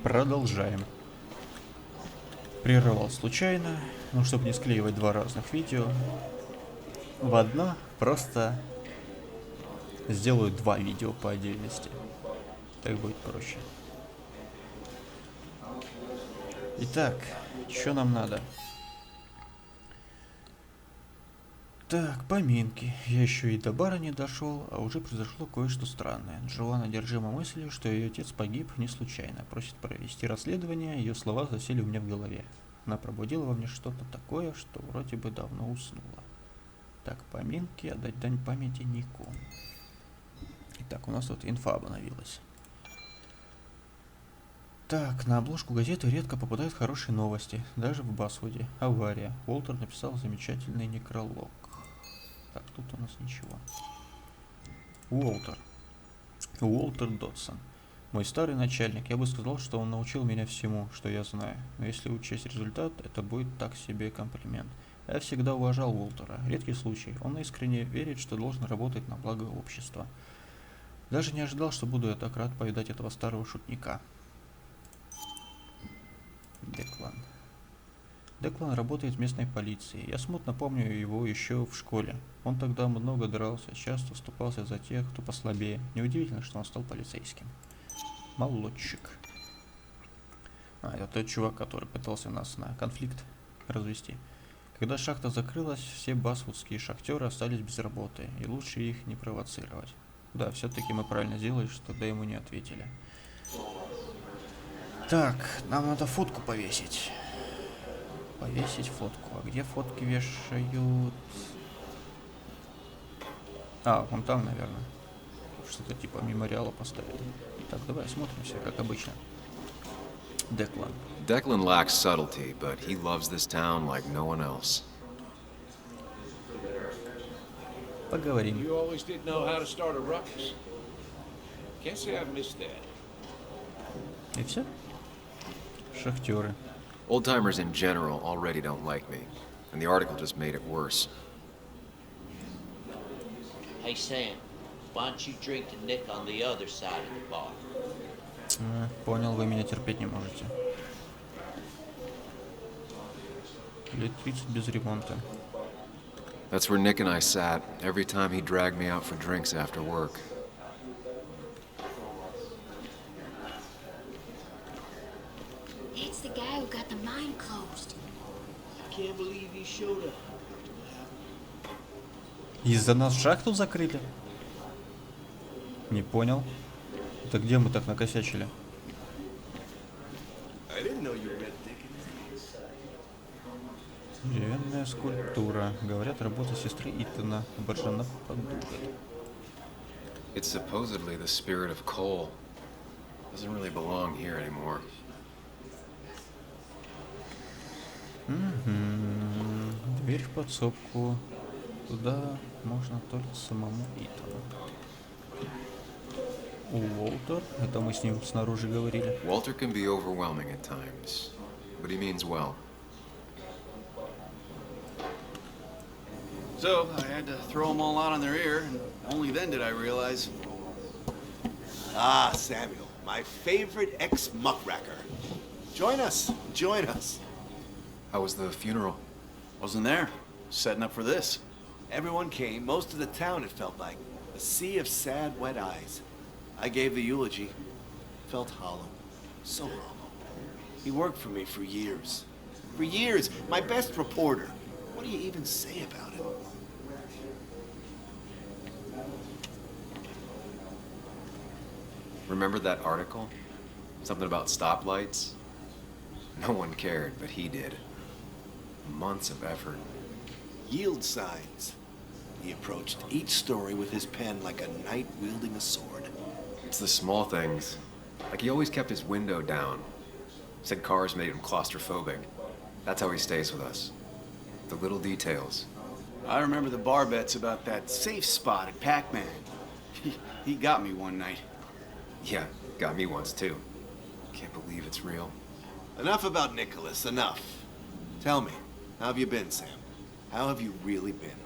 Продолжаем. Прервал случайно, но чтобы не склеивать два разных видео, в одно просто сделаю два видео по отдельности. Так будет проще. Итак, что нам надо? Так, поминки. Я еще и до бара не дошел, а уже произошло кое-что странное. Джоанна одержима мыслью, что ее отец погиб не случайно. Просит провести расследование, ее слова засели у меня в голове. Она пробудила во мне что-то такое, что вроде бы давно уснула. Так, поминки, отдать дань памяти Нику. Итак, у нас тут инфа обновилась. Так, на обложку газеты редко попадают хорошие новости, даже в Басвуде. Авария. Уолтер написал замечательный некролог. Так, тут у нас ничего. Уолтер Додсон. Мой старый начальник. Я бы сказал, что он научил меня всему, что я знаю. Но если учесть результат, это будет так себе комплимент. Я всегда уважал Уолтера. Редкий случай. Он искренне верит, что должен работать на благо общества. Даже не ожидал, что буду я так рад повидать этого старого шутника. Деклан работает в местной полиции. Я смутно помню его еще в школе. Он тогда много дрался, часто вступался за тех, кто послабее. Неудивительно, что он стал полицейским. Молодчик. Это тот чувак, который пытался нас на конфликт развести. Когда шахта закрылась, все басвудские шахтеры остались без работы, и лучше их не провоцировать. Да, все-таки мы правильно сделали, что тогда ему не ответили. Так, нам надо фотку повесить. Повесить фотку. А где фотки вешают? А, вон там, наверное. Что-то типа мемориала поставили. Так, давай осмотримся, как обычно. Деклан. Declan lacks subtlety, but he loves this town like no one else. Поговорим. You always did know how to start a ruckus. Can't say I've missed that. И все? Шахтеры. Old-timers in general already don't like me, and the article just made it worse. Hey Sam, why don't you drink to Nick on the other side of the bar? Понял, вы меня терпеть не можете. Лет 30 без ремонта. That's where Nick and I sat every time he dragged me out for drinks after work. It's the guy who got the mine closed. Can't believe he showed up. Из-за нас шахту закрыли? Не понял. Это где мы так накосячили? Деревянная скульптура. Говорят, работа сестры Итана. Обожжена подушкой. It's supposedly the spirit of coal. Doesn't really belong here anymore. Дверь в подсобку. Туда можно только самому Итану. Уолтер, это мы с ним снаружи говорили. Walter can be overwhelming at times, but he means well. So, I had to throw them all out on their ear, and only then did I realize... Ah, Samuel, my favorite ex-muckracker. Join us, join us. How was the funeral? Wasn't there. Setting up for this. Everyone came, most of the town, it felt like. A sea of sad, wet eyes. I gave the eulogy. Felt hollow. So hollow. He worked for me for years. For years, my best reporter. What do you even say about him? Remember that article? Something about stoplights? No one cared, but he did. Months of effort. Yield signs. He approached each story with his pen like a knight wielding a sword. It's the small things. Like he always kept his window down. Said cars made him claustrophobic. That's how he stays with us. The little details. I remember the bar bets about that safe spot at Pac-Man. He got me one night. Yeah, got me once too. Can't believe it's real. Enough about Nicholas, enough. Tell me, how have you been, Sam? How have you really been?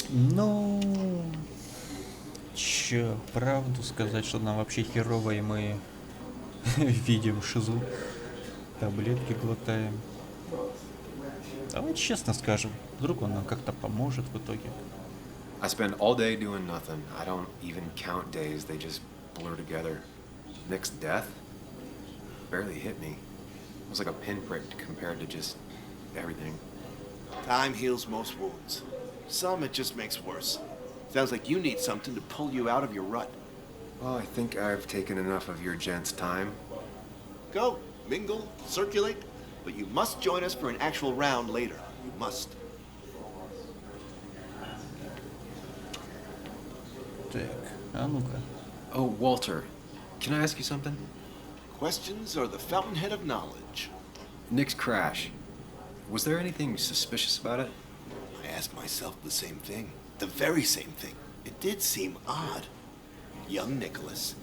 Ну, Чё, правду сказать, что нам вообще херово, и мы видим шизу, таблетки глотаем. Давайте честно скажем, вдруг он нам как-то поможет в итоге. I spend all day doing nothing. I don't even count days, they just blur together. Nick's death barely hit me. It was like a pinprick compared to just everything. Time heals most wounds. Some it just makes worse. Sounds like you need something to pull you out of your rut. Well, I think I've taken enough of your gent's time. Go, mingle, circulate, but you must join us for an actual round later. You must. Так, а ну-ка. Oh, Walter, can I ask you something? Questions are the fountainhead of knowledge. Nick's crash. Was there anything suspicious about it? I asked myself the same thing. The very same thing. It did seem odd. Young Nicholas,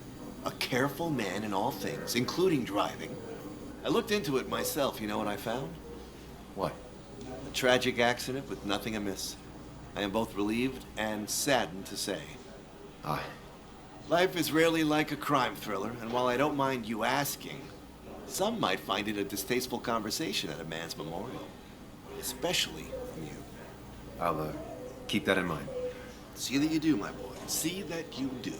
a careful man in all things, including driving. I looked into it myself. You know what I found? What? A tragic accident with nothing amiss. I am both relieved and saddened to say. Ah, Life is rarely like a crime thriller, and while I don't mind you asking, some might find it a distasteful conversation at a man's memorial. Especially from you. I'll keep that in mind. See that you do, my boy. See that you do.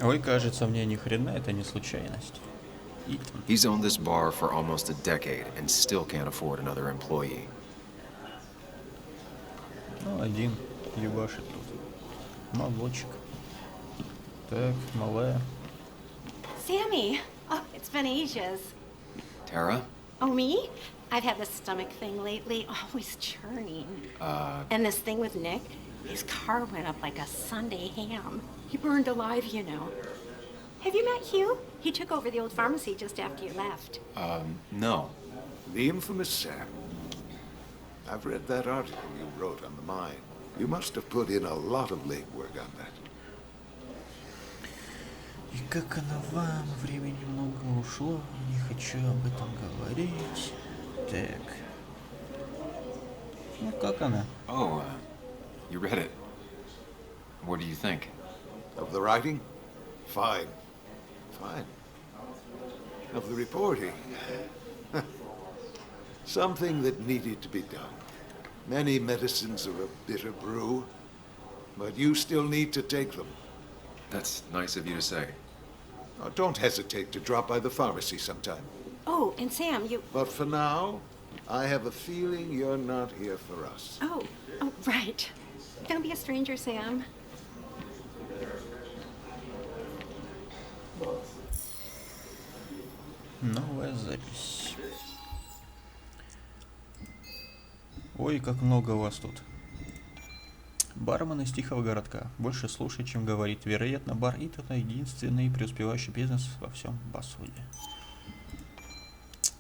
Ой, кажется, мне ни хрена это не случайность. Итан. He's owned this bar for almost a decade and still can't afford another employee. Ну, один ебашит тут. Молодчик. Так, малая. Sammy! Oh, it's been ages. Tara? Oh, me? I've had this stomach thing lately, always churning. And this thing with Nick, his car went up like a Sunday ham. He burned alive, you know. Have you met Hugh? He took over the old pharmacy just after you left. No. The infamous Sam. I've read that article you wrote on the mine. You must have put in a lot of legwork on that. И как она вам? Времени много ушло. Не хочу об этом говорить. Так. Ну, как она? Oh, you read it. What do you think? Of the writing? Fine. Fine. Of the reporting? Something that needed to be done. Many medicines are a bitter brew, but you still need to take them. That's nice of you to say. Now, don't hesitate to drop by the pharmacy sometime. Oh, and Sam, you... But for now, I have a feeling you're not here for us. Oh, right. Don't be a stranger, Sam. Новая запись. Ой, как много у вас тут. Бармен из тихого городка. Больше слушает, чем говорит. Вероятно, бар Итана единственный преуспевающий бизнес во всем Басвуде.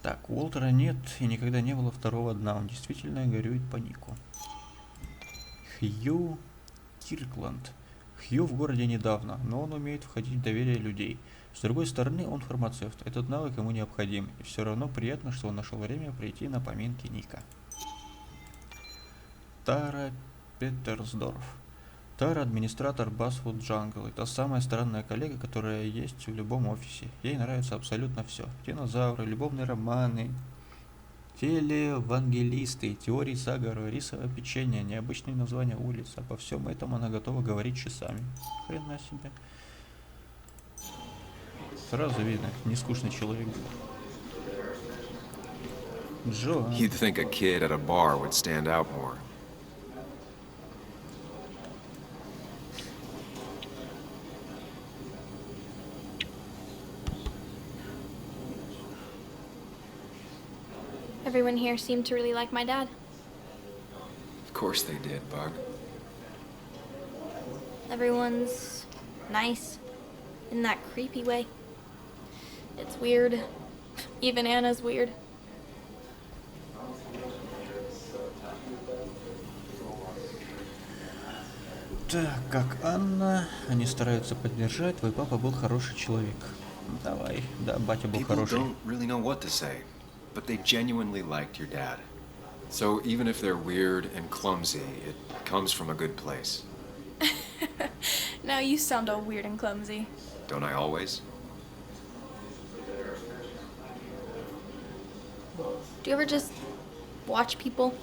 Так, у Уолтера нет и никогда не было второго дна. Он действительно горюет по нику. Хью Киркланд. Хью в городе недавно, но он умеет входить в доверие людей. С другой стороны, он фармацевт. Этот навык ему необходим. И все равно приятно, что он нашел время прийти на поминки Ника. Тара Петерсдорф. Тара — администратор Басвуд Джангл. Это самая странная коллега, которая есть в любом офисе. Ей нравится абсолютно все. Динозавры, любовные романы, телевангелисты, теории заговора, рисовое печенье, необычные названия улиц. Обо всем этом она готова говорить часами. Хрена себе. Сразу видно, нескучный человек. Джо. You'd think a kid at a bar would stand out more. Everyone here seemed to really like my dad. Of course they did, Bug. Everyone's nice in that creepy way. It's weird. Even Anna's weird. Так, как Анна, они стараются поддержать. Твой папа был хороший человек. Давай, да, батя был People хороший. don't really know what to say, but they genuinely liked your dad. So even if they're weird and clumsy, it comes from a good place. Now you sound all weird and clumsy. Don't I always? Do you ever just watch people?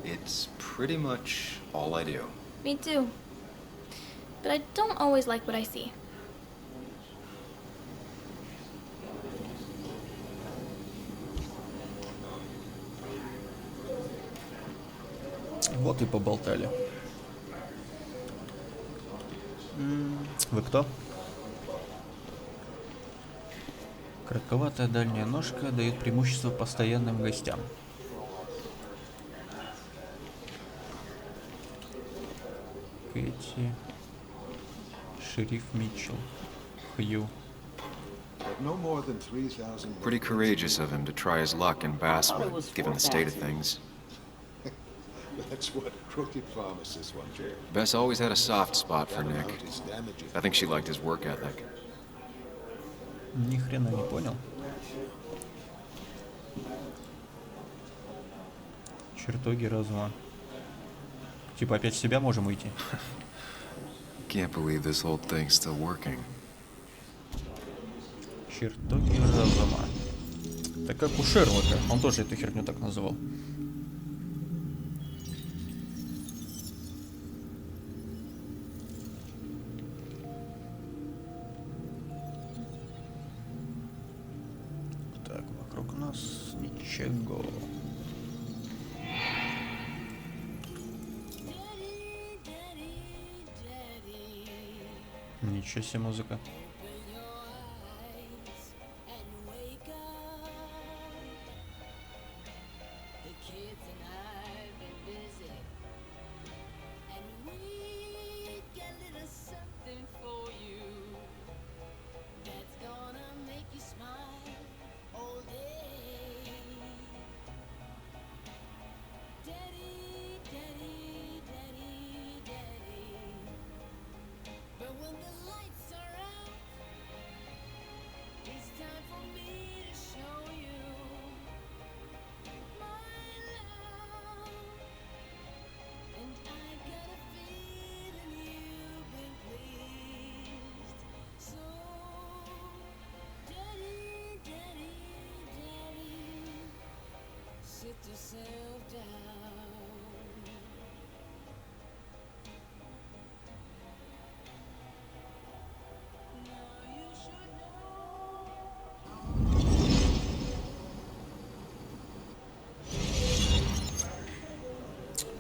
It's pretty much all I do. Me too. But I don't always like what I see. Вот и поболтали. Вы кто? Кротковатая дальняя ножка дает преимущество постоянным гостям. Кэти, шериф Митчелл, Хью. But no more than 3,000... Pretty courageous of him to try his luck in Basswood, given the state of things. That's what crooked pharmacists want to do. Bess always had a soft spot for Nick. Amount is damaging. I think she liked his work ethic. Ни хрена не понял. Чертоги разума. Типа опять в себя можем уйти. Can't believe this whole thing's still working. Чертоги разума. Так как у Шерлока. Он тоже эту херню так называл. Так, вокруг нас ничего. Ничего себе музыка.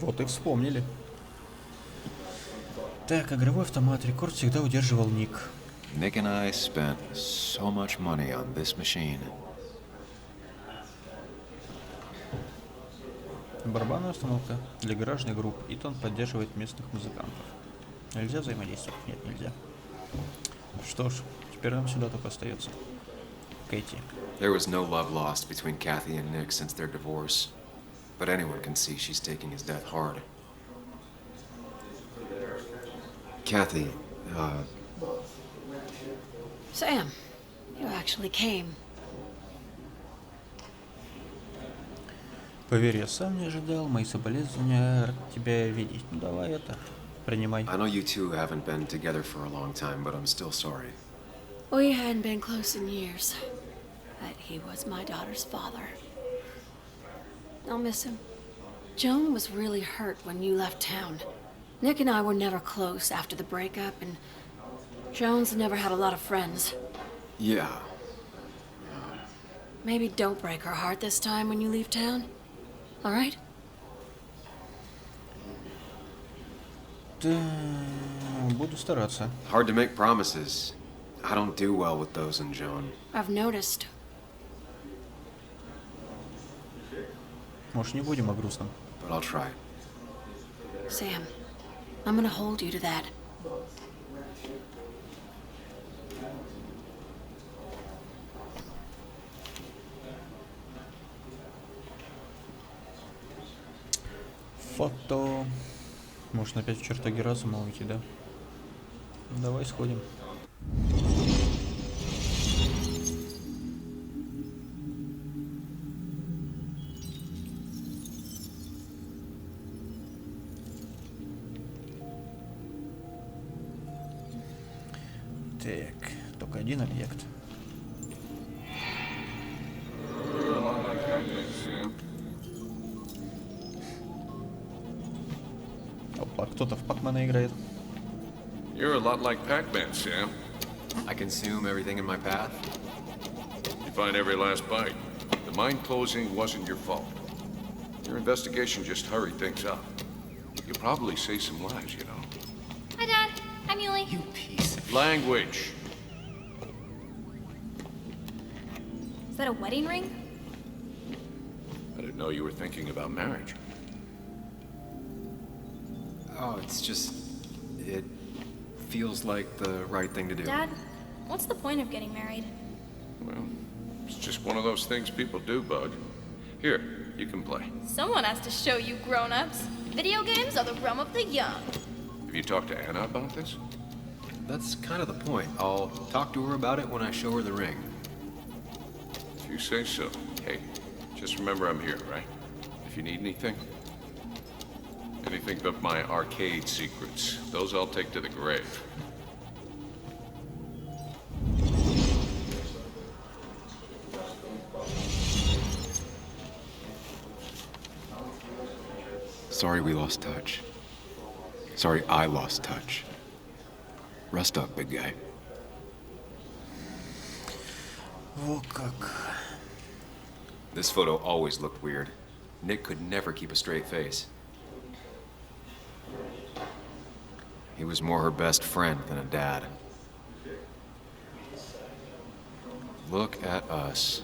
Вот и вспомнили. Так, игровой автомат. Рекорд всегда удерживал Ник. Nick and I spent so much money on this machine. Барабанная установка для гаражных групп. Итан поддерживает местных музыкантов. Нельзя взаимодействовать? Нет, нельзя. Что ж, теперь нам сюда только остается. Кэти. There was no love lost between Kathy and Nick since their divorce. But anyone can see she's taking his death hard. Kathy, Sam, you actually came. Поверь, я сам не ожидал. Мои соболезнования, рад тебя видеть. Ну давай это, принимай. I know you two haven't been together for a long time, but I'm still sorry. We hadn't been close in years, but he was my daughter's father. I'll miss him. Joan was really hurt when you left town. Nick and I were never close after the breakup, and Joan's never had a lot of friends. Yeah. Maybe don't break her heart this time when you leave town. All right? Да, буду стараться. Hard to make promises. I don't do well with those in Joan. I've noticed. Может, не будем о грустном? But I'll try. Sam, I'm gonna hold you to that. Фото. Может, опять в чертоги разума уйти, да? Давай сходим. Так, только один объект. Опа, кто-то в Пакмана играет. You're a lot like Pac-Man, Sam. I consume everything in my path. You find every last bite. The mine closing wasn't your fault. Your investigation just hurried things up. You probably say some lies, you know. Hi, Dad. Hi, Muley. You piece of... Language. Is that a wedding ring? I didn't know you were thinking about marriage. Oh, it's just... it feels like the right thing to do. Dad, what's the point of getting married? Well, it's just one of those things people do, Bug. Here, you can play. Someone has to show you grown-ups. Video games are the realm of the young. Have you talked to Anna about this? That's kind of the point. I'll talk to her about it when I show her the ring. If you say so. Hey, just remember I'm here, right? If you need anything. Anything but my arcade secrets. Those I'll take to the grave. Sorry we lost touch. Sorry I lost touch. Rest up, big guy. Во как. This photo always looked weird. Nick could never keep a straight face. He was more her best friend than a dad. Look at us.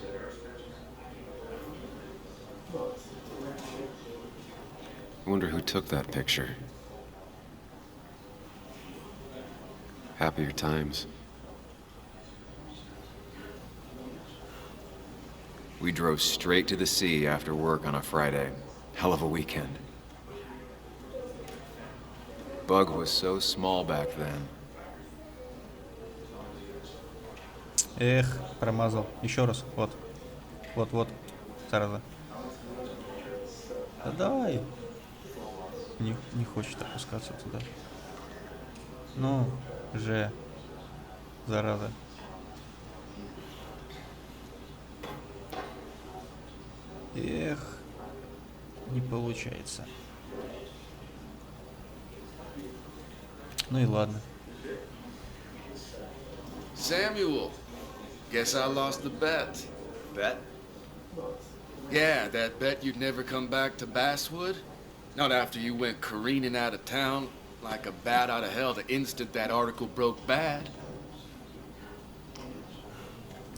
I wonder who took that picture. Happier times. We drove straight to the sea after work on a Friday. Hell of a weekend. Bug was so small back then. Эх, промазал. Еще раз. Вот. Вот. Зараза. Да давай. Не хочет опускаться туда. Ну, же. Зараза. Эх. Не получается. Ну и ладно. Samuel, guess I lost the bet. Bet? Yeah, that bet you'd never come back to Basswood? Not after you went careening out of town like a bat out of hell the instant that article broke bad.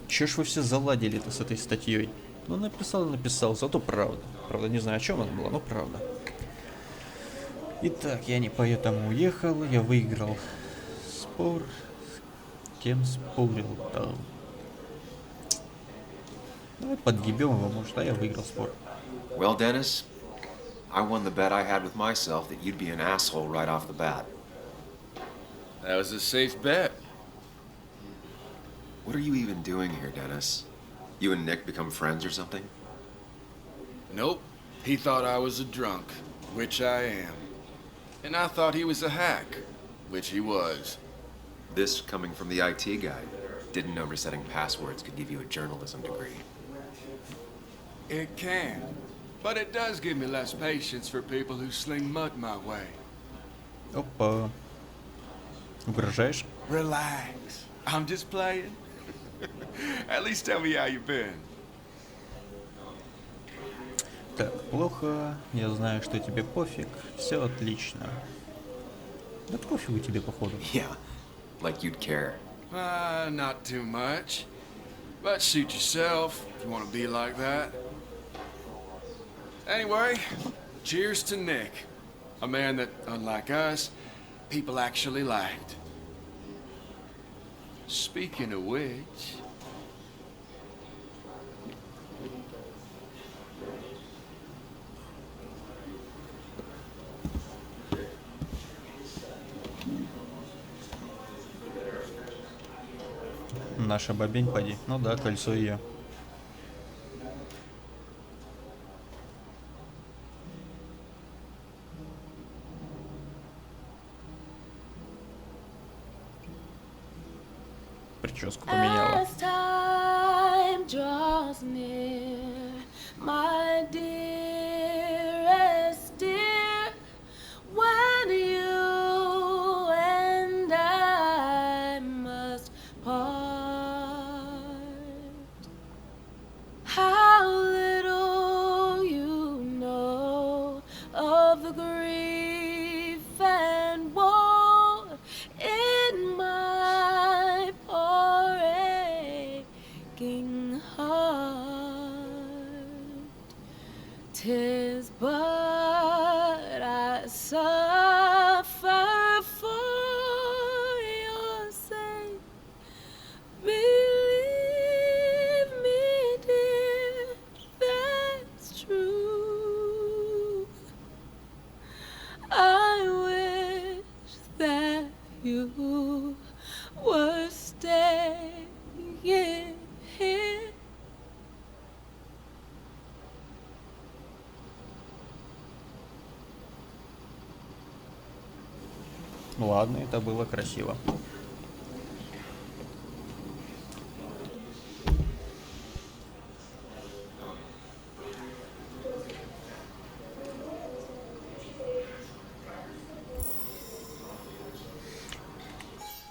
Чё ж вы все заладили-то с этой статьей? Ну, написал, зато правда. Правда, не знаю, о чем она была, но правда. Итак, я не поэтому уехал, я выиграл спор. С кем спорил-то? Давай подгибем его, может, а я выиграл спор. Well, Dennis, I won the bet I had with myself that you'd be an asshole right off the bat. That was a safe bet. What are you even doing here, Dennis? You and Nick become friends or something? Nope. He thought I was a drunk, which I am. And I thought he was a hack, which he was. This coming from the IT guy. Didn't know resetting passwords could give you a journalism degree. It can. But it does give me less patience for people who sling mud my way. Опа. Угрожаешь? Relax. I'm just playing. At least tell me how you been. Так, плохо. Я знаю, что тебе пофиг. Все отлично. Да пофигу тебе, походу. Yeah, like you'd care. Not too much. But suit yourself if you want to be like that. Anyway, cheers to Nick. A man that, unlike us, people actually liked. Speaking of which... Наша бабень, поди. Ну да, кольцо ее. прическу поменяла. As time draws near, my dearest dear, when you and I must part, how little you know of the grief and woe in my poor aching heart. 'Tis but I suffer for your sake. Believe me, dear, that's true. I wish that you were staying here. Ладно, это было красиво.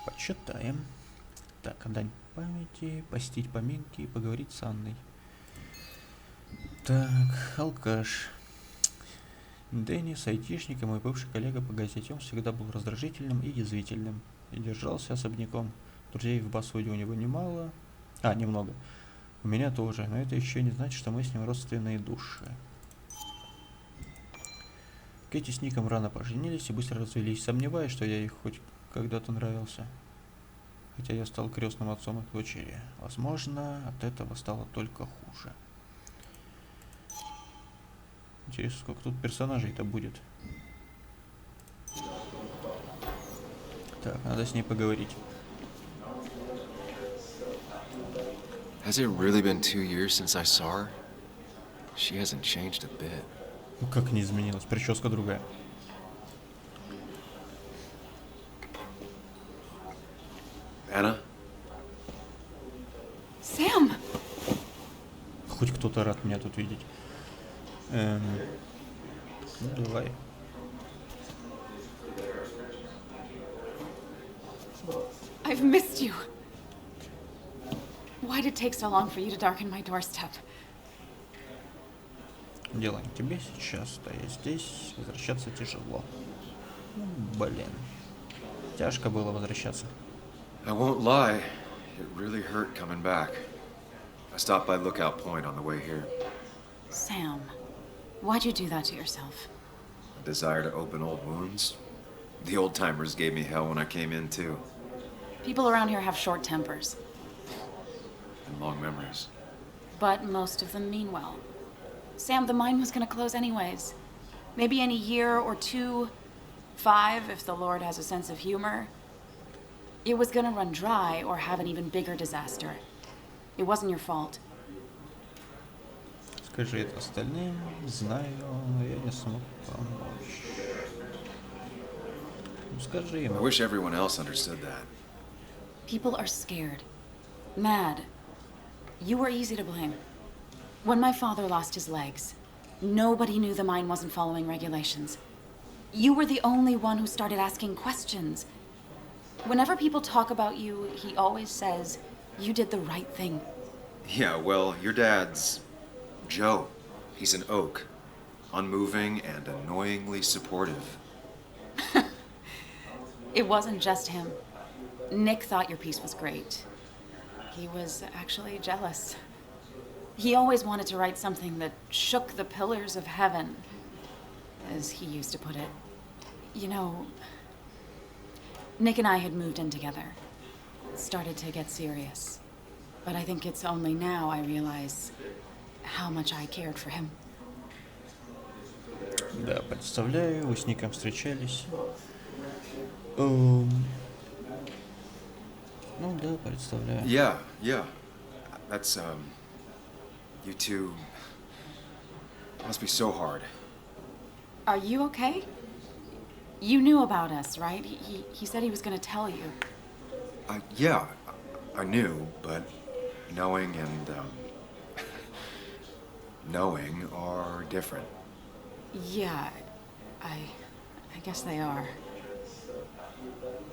Почитаем. Так, дань памяти, посетить поминки и поговорить с Анной. Так, алкаш. Деннис, айтишник и мой бывший коллега по газете, он всегда был раздражительным и язвительным. И держался особняком. Друзей в Басуде у него немало. Немного. У меня тоже, но это еще не значит, что мы с ним родственные души. Кэти с Ником рано поженились и быстро развелись. Сомневаюсь, что я их хоть когда-то нравился. Хотя я стал крестным отцом их дочери. Возможно, от этого стало только хуже. Интересно, сколько тут персонажей-то будет. Так, надо с ней поговорить. Has it really been 2 years since I saw her? She hasn't changed a bit. Ну как не изменилась? Прическа другая. Anna? Sam! Хоть кто-то рад меня тут видеть. Ну, давай. I've missed you. Why did it take so long for you to darken my doorstep? Дело не тебе сейчас, стоя здесь, возвращаться тяжело. Блин. Тяжко было возвращаться. I won't lie, it really hurt coming back. I stopped by Lookout Point on the way here. Sam, why'd you do that to yourself? A desire to open old wounds. The old-timers gave me hell when I came in, too. People around here have short tempers, And long memories. but most of them mean well. Sam, the mine was gonna close anyways. Maybe in a year or 2, 5, if the Lord has a sense of humor. It was gonna run dry or have an even bigger disaster. It wasn't your fault. Скажи это остальным, знаю, но я не смог помочь. Ну, скажи I им. wish everyone else understood that. People are scared. Mad. You were easy to blame. When my father lost his legs, nobody knew the mine wasn't following regulations. You were the only one who started asking questions. Whenever people talk about you, he always says, you did the right thing. Yeah, well, your dad's Joe. He's an oak. Unmoving and annoyingly supportive. It wasn't just him. Nick thought your piece was great. He was actually jealous. He always wanted to write something that shook the pillars of heaven, as he used to put it. You know, Nick and I had moved in together. It started to get serious. But I think it's only now I realize how much I cared for him. Да, представляю, вы с Ником встречались. Ну да, представляю. Yeah. That's, you two must be so hard. Are you okay? You knew about us, right? He said he was gonna tell you. Yeah, I knew, but knowing and knowing are different. Yeah, I guess they are.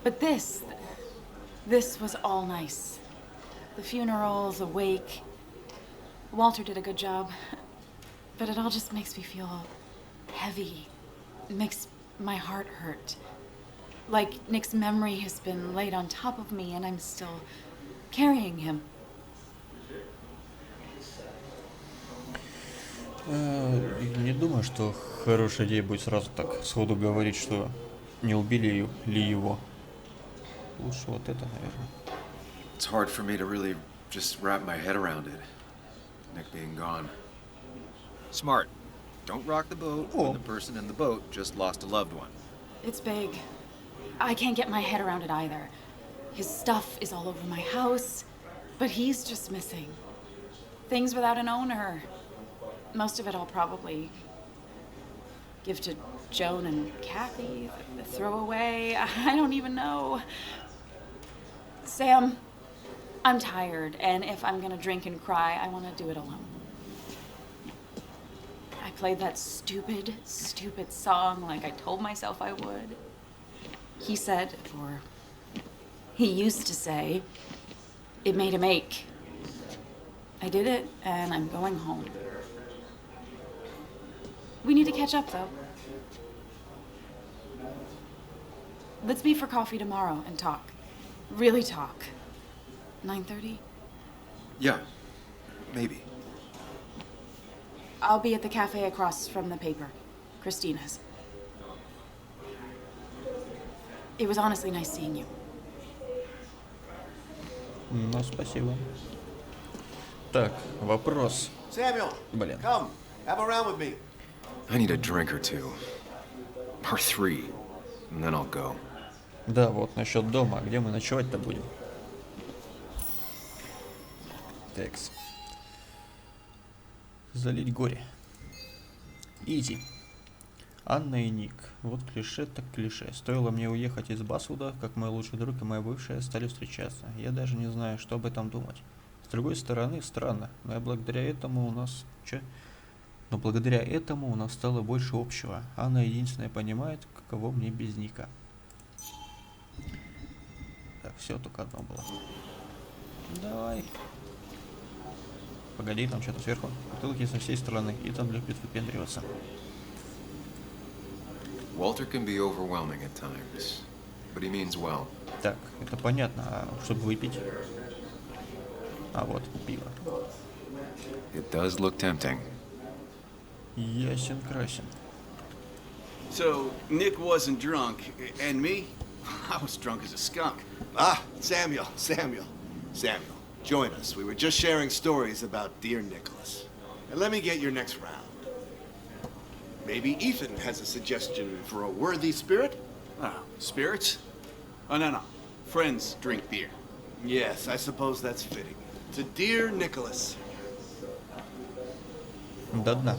But this was all nice. The funeral, the wake. Walter did a good job. But it all just makes me feel heavy. It makes my heart hurt. Like Nick's memory has been laid on top of me and I'm still carrying him. Не думаю, что хорошая идея будет сразу так сходу говорить, что не убили ли его. Лучше вот это, наверное. It's hard for me to really just wrap my head around it. Nick being gone. Smart. Don't rock the boat when the person in the boat just lost a loved one. It's big. I can't get my head around it either. His stuff is all over my house, but he's just missing. Things without an owner. Most of it I'll probably give to Joan and Kathy, throw away. I don't even know. Sam, I'm tired, and if I'm gonna drink and cry, I want to do it alone. I played that stupid song like I told myself I would. He said, or he used to say, it made him ache. I did it, and I'm going home. We need to catch up, though. Let's meet for coffee tomorrow and talk. Really talk. 9:30? Yeah, maybe. I'll be at the cafe across from the paper. Christina's. It was honestly nice seeing you. Ну, спасибо. Так, вопрос. Samuel, Блин. come, have a round with me. I need a drink or two. Or 3. And then I'll go. Да, вот насчет дома. А где мы ночевать-то будем? Текс. Залить горе. Изи. Анна и Ник. Вот клише так клише. Стоило мне уехать из Басвуда, как мой лучший друг и моя бывшая стали встречаться. Я даже не знаю, что об этом думать. С другой стороны, странно. Но благодаря этому у нас стало больше общего. Анна единственная понимает, каково мне без Ника. Так, все, только одно было. Давай. Погоди, там что-то сверху. Бутылки со всей стороны. И там любит выпендриваться. Walter can be overwhelming at times, but he means well. Так, это понятно. А чтобы выпить? А вот, пиво. It does look tempting. Ясен красен. So, Nick wasn't drunk, and me? I was drunk as a skunk. Ah, Samuel. Join us. We were just sharing stories about dear Nicholas. And let me get your next round. Maybe Ethan has a suggestion for a worthy spirit? Oh, spirits? Oh, no. Friends drink beer. Yes, I suppose that's fitting. To dear Nicholas. До дна.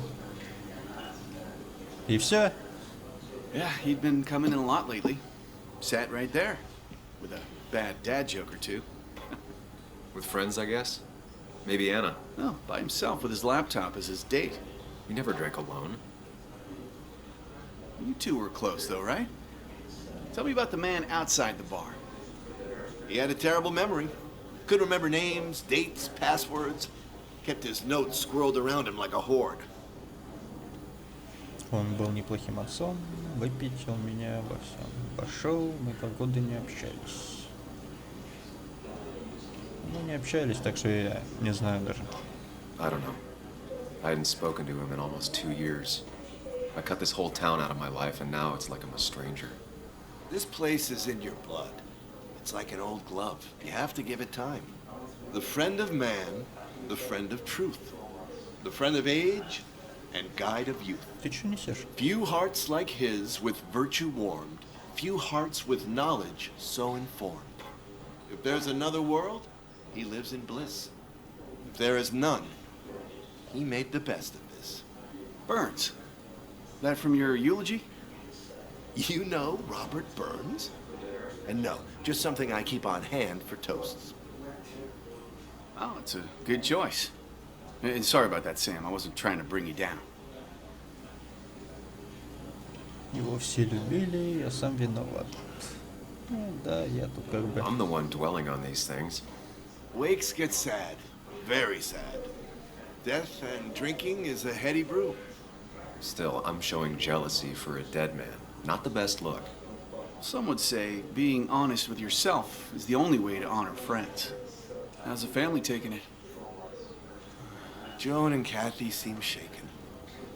И все? Yeah, he'd been coming in a lot lately. Sat right there. With a bad dad joke or two. With friends, I guess? Maybe Anna. Oh, by himself with his laptop as his date. He never drank alone. You two were close, though, right? Tell me about the man outside the bar. He had a terrible memory. Couldn't remember names, dates, passwords. Kept his notes squirreled around him like a hoard. Он был неплохим отцом. Выпить он меня обо всем. Пошел, мы полгода не общались. Мы не общались, так что я не знаю даже. I don't know. I hadn't spoken to him in almost 2 years. I cut this whole town out of my life, and now it's like I'm a stranger. This place is in your blood. It's like an old glove. You have to give it time. The friend of man, the friend of truth. The friend of age, and guide of youth. Ты что несешь? Few hearts like his with virtue warmed. Few hearts with knowledge so informed. If there's another world, he lives in bliss. If there is none, he made the best of this. Burns. That from your eulogy? You know Robert Burns? And no, just something I keep on hand for toasts. Oh, it's a good choice. And sorry about that, Sam. I wasn't trying to bring you down. Его все любили, я сам виноват. Ну, да, я тут как бы... I'm the one dwelling on these things. Wakes get sad. Very sad. Death and drinking is a heady brew. Still, I'm showing jealousy for a dead man. Not the best look. Some would say being honest with yourself is the only way to honor friends. How's the family taking it? Joan and Kathy seem shaken.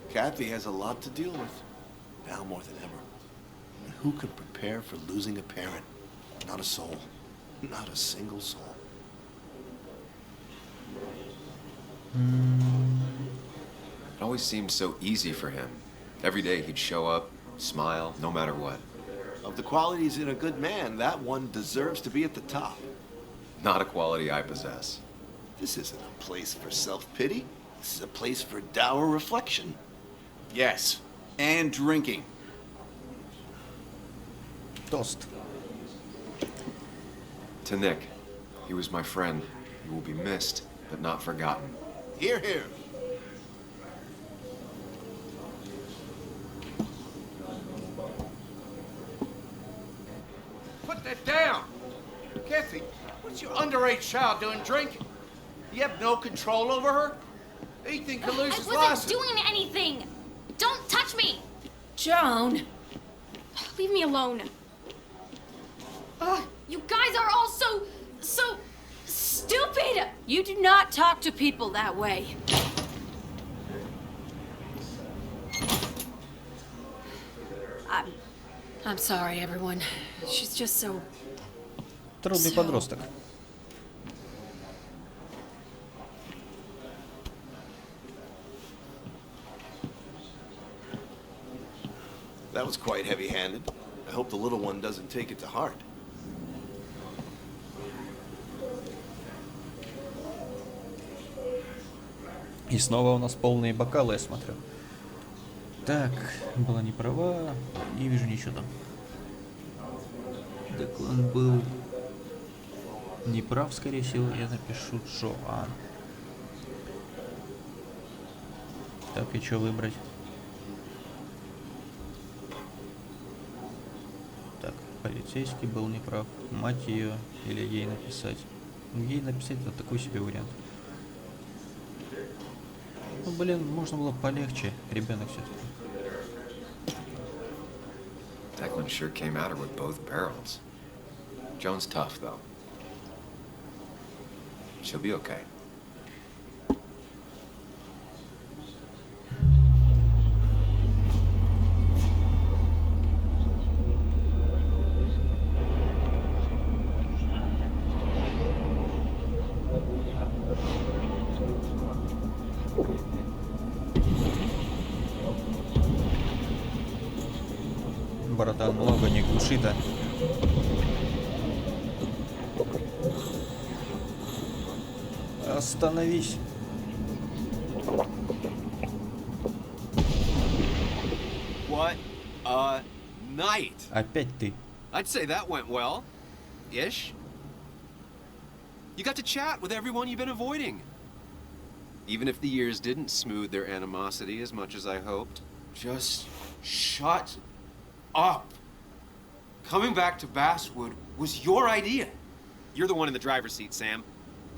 Kathy has a lot to deal with, now more than ever. And who could prepare for losing a parent? Not a soul. Not a single soul. It always seemed so easy for him. Every day he'd show up, smile, no matter what. Of the qualities in a good man, that one deserves to be at the top. Not a quality I possess. This isn't a place for self-pity. This is a place for dour reflection. Yes, and drinking. Тост. To Nick, he was my friend. He will be missed, but not forgotten. Hear, hear. Put that down! Kathy, what's your underage child doing drinking? You have no control over her? Ethan could lose his I wasn't license. doing anything! Don't touch me! Joan! Leave me alone. Ugh, you guys are all so stupid! You do not talk to people that way. I'm sorry, everyone. She's just so... Трудный подросток. That was quite heavy-handed. I hope the little one doesn't take it to heart. И снова у нас полные бокалы, я смотрю. Так, была не права, не вижу ничего там. Так он был неправ, скорее всего, я напишу Джоан. Так, и что выбрать? Так, полицейский был неправ. Мать ее или ей написать? Ну, ей написать это такой себе вариант. Ну, блин, можно было полегче. Ребенок все-таки. Declan sure came at her with both barrels. Joan's tough, though. She'll be okay. Братан, много не глуши-то. Остановись. What a night! Опять ты. I'd say that went well. Ish. You got to chat with everyone you've been avoiding. Even if the years didn't smooth their animosity as much as I hoped. Just shut up. Coming back to Basswood was your idea. You're the one in the driver's seat, Sam.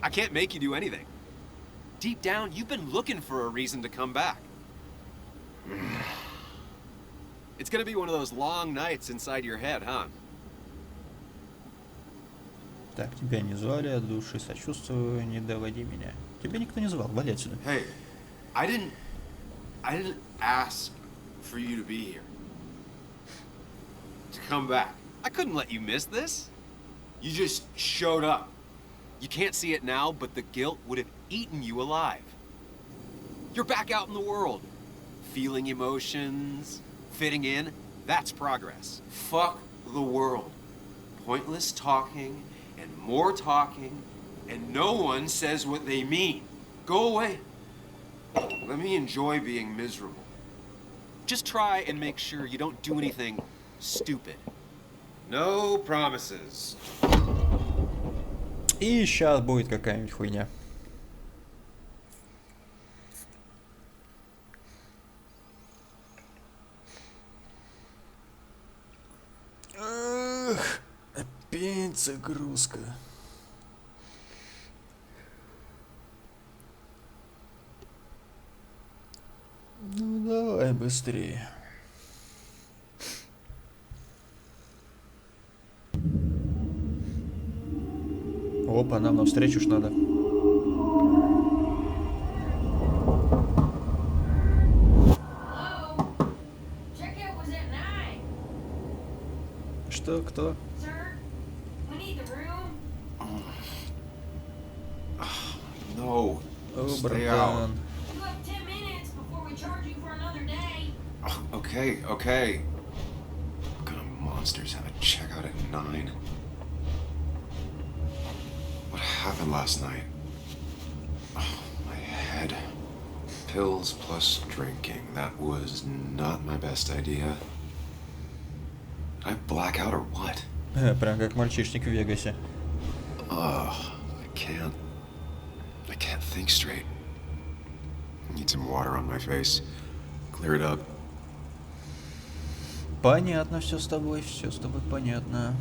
I can't make you do anything. Deep down, you've been looking for a reason to come back. It's gonna be one of those long nights inside your head, huh? Так, тебя не звали, от души сочувствую, не доводи меня. Тебя никто не звал, вали отсюда. Hey, I didn't ask for you to be here. To come back. I couldn't let you miss this. You just showed up. You can't see it now, but the guilt would have eaten you alive. You're back out in the world. Feeling emotions, fitting in, that's progress. Fuck the world. Pointless talking, and more talking, and no one says what they mean. Go away. Let me enjoy being miserable. Just try and make sure you don't do anything stupid. No promises. И сейчас будет какая-нибудь хуйня. Загрузка. Ну давай быстрее. Опа, нам навстречу ж надо. Что, кто? No. О, Stay out. братан. Okay, okay. What kind of monsters have a checkout at 9? What happened last night? Oh, my head. Pills plus drinking. That was not my best idea. Did I black out or what? Прям как мальчишник в Вегасе. Ugh, I can't think straight. I need some water on my face. Clear it up. Понятно все с тобой понятно.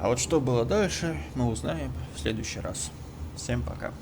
А вот что было дальше, мы узнаем в следующий раз. Всем пока.